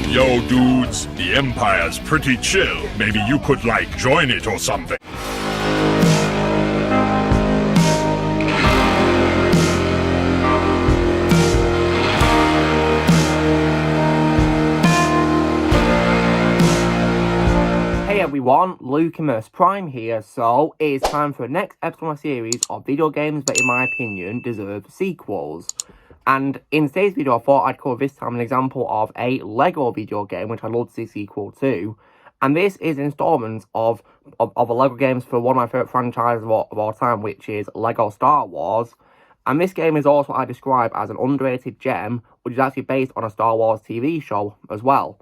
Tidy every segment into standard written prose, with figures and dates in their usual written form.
Yo, dudes, the Empire's pretty chill. Maybe you could, join it or something. Hey everyone, Lucimus Prime here, so it is time for the next episode of my series of video games that in my opinion deserve sequels. And in today's video I thought I'd cover this time an example of a LEGO video game which I'd love to see a sequel to. And this is installments of a LEGO games for one of my favourite franchises of all time, which is LEGO Star Wars. And this game is also what I describe as an underrated gem, which is actually based on a Star Wars TV show as well.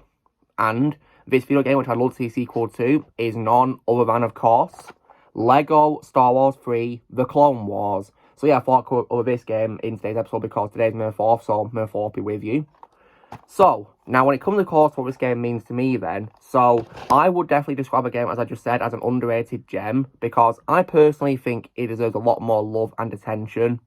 And this video game, which I'd love to see a sequel to, is none other than, of course, LEGO Star Wars 3 The Clone Wars. So yeah, I thought I'd cover this game in today's episode because today's May 4th, so May 4th be with you. So, now when it comes to, of course, what this game means to me then, so I would definitely describe a game, as I just said, as an underrated gem, because I personally think it deserves a lot more love and attention,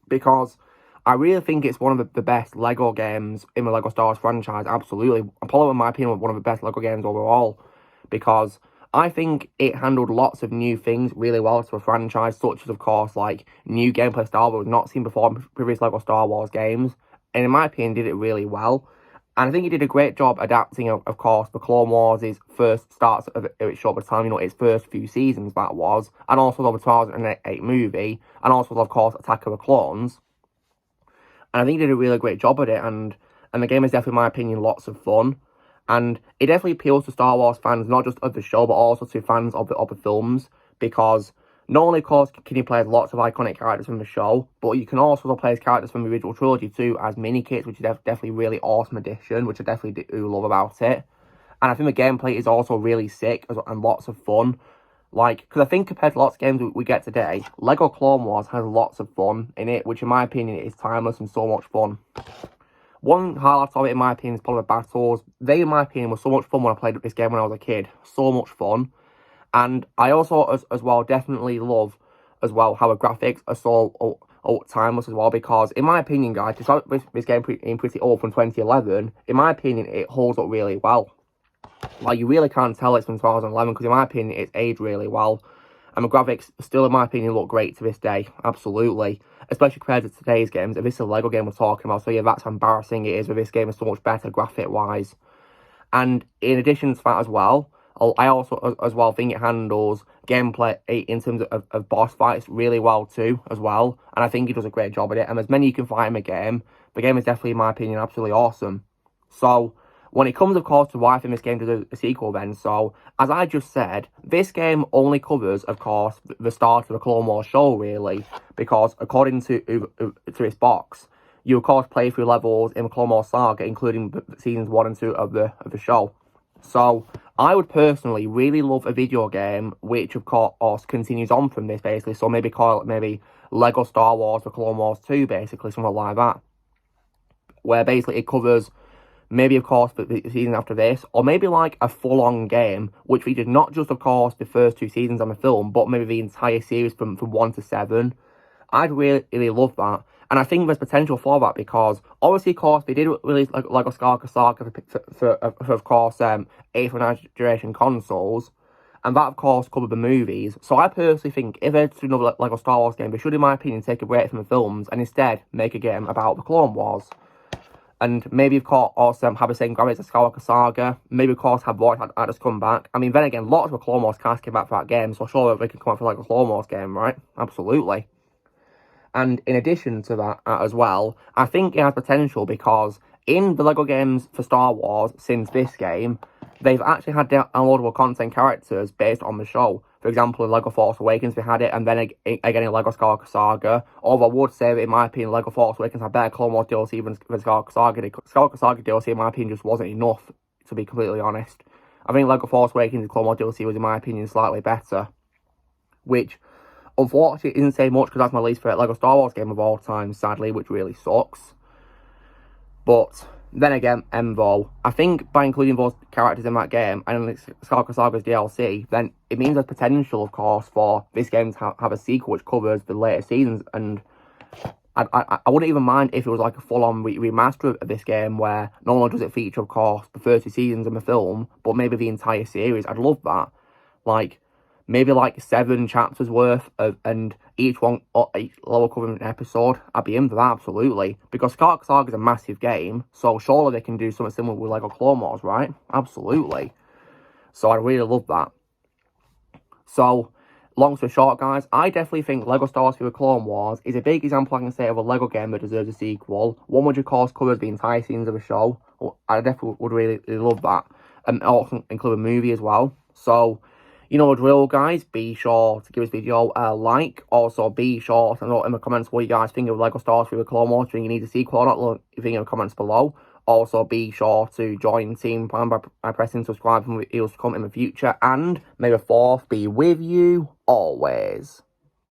because I really think it's one of the best LEGO games in the LEGO Star Wars franchise, absolutely. Probably, in my opinion, one of the best LEGO games overall, because I think it handled lots of new things really well to a franchise, such as, of course, new gameplay style that was not seen before in previous LEGO Star Wars games, and in my opinion, did it really well. And I think it did a great job adapting, of course, the Clone Wars' first starts of its show at the time, its first few seasons, that was, and also the 2008 movie, and also, of course, Attack of the Clones. And I think it did a really great job at it, and the game is definitely, in my opinion, lots of fun. And it definitely appeals to Star Wars fans, not just of the show, but also to fans of the films, because not only, of course, can you play as lots of iconic characters from the show, but you can also play as characters from the original trilogy too, as mini-kits, which is definitely a really awesome addition, which I definitely do love about it. And I think the gameplay is also really sick and lots of fun. Because I think compared to lots of games we get today, LEGO Clone Wars has lots of fun in it, which in my opinion is timeless and so much fun. One highlight of it, in my opinion, is probably the battles. They, in my opinion, were so much fun when I played this game when I was a kid. So much fun. And I also, as well, definitely love, as well, how the graphics are so timeless as well. Because, in my opinion, guys, despite this game being pretty old from 2011, in my opinion, it holds up really well. You really can't tell it's from 2011, because, in my opinion, it's aged really well. And the graphics still, in my opinion, look great to this day. Absolutely. Especially compared to today's games. If this is a LEGO game we're talking about, so yeah, that's how embarrassing it is. But this game is so much better graphic-wise. And in addition to that as well, I also, as well, think it handles gameplay in terms of boss fights really well too, as well. And I think it does a great job at it. And as many you can fight in the game is definitely, in my opinion, absolutely awesome. So, when it comes, of course, to why I think this game does a sequel then, so, as I just said, this game only covers, of course, the start of the Clone Wars show, really, because according to its box, you, of course, play through levels in the Clone Wars saga, including seasons 1 and 2 of the show. So, I would personally really love a video game which, of course, continues on from this, basically, so maybe call it LEGO Star Wars or Clone Wars 2, basically, something like that, where basically it covers maybe, of course, the season after this, or maybe a full-on game, which features not just, of course, the first 2 seasons on the film, but maybe the entire series from 1 to 7. I'd really, really love that. And I think there's potential for that because, obviously, of course, they did release LEGO Skywalker Saga for of course, 8th and 9th generation consoles, and that, of course, covered the movies. So I personally think if they do another LEGO Star Wars game, they should, in my opinion, take a break from the films and instead make a game about the Clone Wars. And maybe, of course, also have the same graphics as Skywalker Saga. Maybe, of course, have voice actors come back. I mean, then again, lots of the Clone Wars cast came back for that game, so sure they can come out for a Clone Wars game, right? Absolutely. And in addition to that as well, I think it has potential because in the LEGO games for Star Wars since this game, they've actually had downloadable content characters based on the show. For example, in LEGO Force Awakens, we had it, and then again in LEGO Skywalker Saga. Although I would say that, in my opinion, LEGO Force Awakens had better Clone Wars DLC than Skywalker Saga. Skywalker Saga DLC, in my opinion, just wasn't enough, to be completely honest. I think LEGO Force Awakens Clone Wars DLC was, in my opinion, slightly better. Which, unfortunately, isn't saying much because that's my least favourite LEGO Star Wars game of all time, sadly, which really sucks. But then again, though, I think by including those characters in that game and Skywalker Saga's DLC, then it means there's potential, of course, for this game to have a sequel which covers the later seasons. And I wouldn't even mind if it was like a full-on remaster of this game where not only does it feature, of course, the 30 seasons of the film, but maybe the entire series. I'd love that. Like, maybe like 7 chapters worth of, and each level covering an episode. I'd be in for that, absolutely. Because Scarlet Saga is a massive game, so surely they can do something similar with Lego Clone Wars, right? Absolutely. So I really love that. So, long story short, guys, I definitely think Lego Star Wars Fury Clone Wars is a big example, I can say, of a Lego game that deserves a sequel. One which, of course, covers the entire scenes of a show. I definitely would really love that. And also include a movie as well. So, you know the drill, guys. Be sure to give this video a like. Also, be sure to note in the comments what you guys think of Lego Star Wars Fury Clone Wars. Do you need a sequel or not? Look, you think in the comments below. Also, be sure to join Team Prime by pressing subscribe for videos to come in the future. And may the 4th be with you always.